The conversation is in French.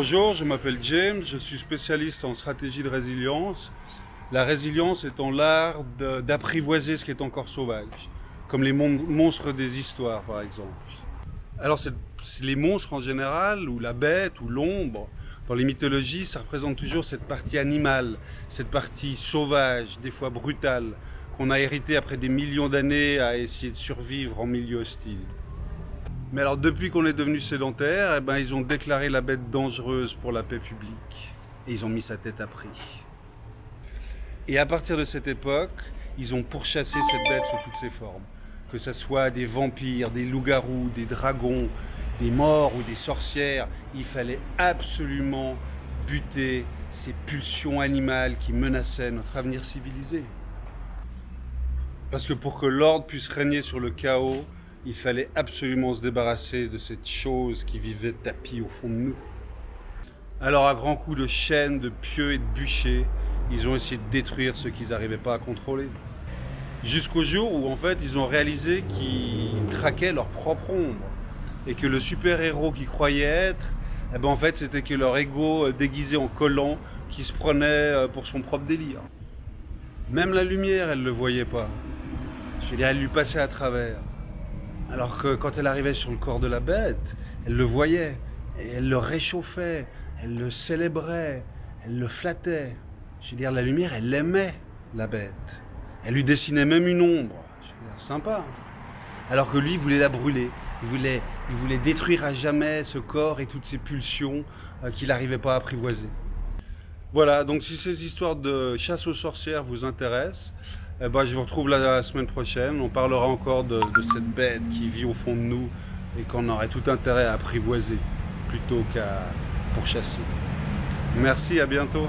Bonjour, je m'appelle James, je suis spécialiste en stratégie de résilience. La résilience étant l'art d'apprivoiser ce qui est encore sauvage, comme les monstres des histoires par exemple. Alors c'est les monstres en général, ou la bête, ou l'ombre, dans les mythologies, ça représente toujours cette partie animale, cette partie sauvage, des fois brutale, qu'on a héritée après des millions d'années à essayer de survivre en milieu hostile. Mais alors depuis qu'on est devenu sédentaire, eh ben, ils ont déclaré la bête dangereuse pour la paix publique. Et ils ont mis sa tête à prix. Et à partir de cette époque, ils ont pourchassé cette bête sous toutes ses formes. Que ce soit des vampires, des loups-garous, des dragons, des morts ou des sorcières, il fallait absolument buter ces pulsions animales qui menaçaient notre avenir civilisé. Parce que pour que l'ordre puisse régner sur le chaos, il fallait absolument se débarrasser de cette chose qui vivait tapie au fond de nous. Alors à grands coups de chaînes, de pieux et de bûchers, ils ont essayé de détruire ce qu'ils n'arrivaient pas à contrôler. Jusqu'au jour où en fait ils ont réalisé qu'ils traquaient leur propre ombre. Et que le super-héros qu'ils croyaient être, eh ben en fait c'était que leur ego déguisé en collant qui se prenait pour son propre délire. Même la lumière, elle ne le voyait pas. Je veux dire, elle lui passait à travers. Alors que quand elle arrivait sur le corps de la bête, elle le voyait, et elle le réchauffait, elle le célébrait, elle le flattait. Je veux dire, la lumière, elle l'aimait, la bête. Elle lui dessinait même une ombre. Je veux dire, sympa. Alors que lui, il voulait la brûler. Il voulait détruire à jamais ce corps et toutes ces pulsions qu'il n'arrivait pas à apprivoiser. Voilà, donc si ces histoires de chasse aux sorcières vous intéressent, eh ben, je vous retrouve la semaine prochaine. On parlera encore de cette bête qui vit au fond de nous et qu'on aurait tout intérêt à apprivoiser plutôt qu'à pourchasser. Merci, à bientôt.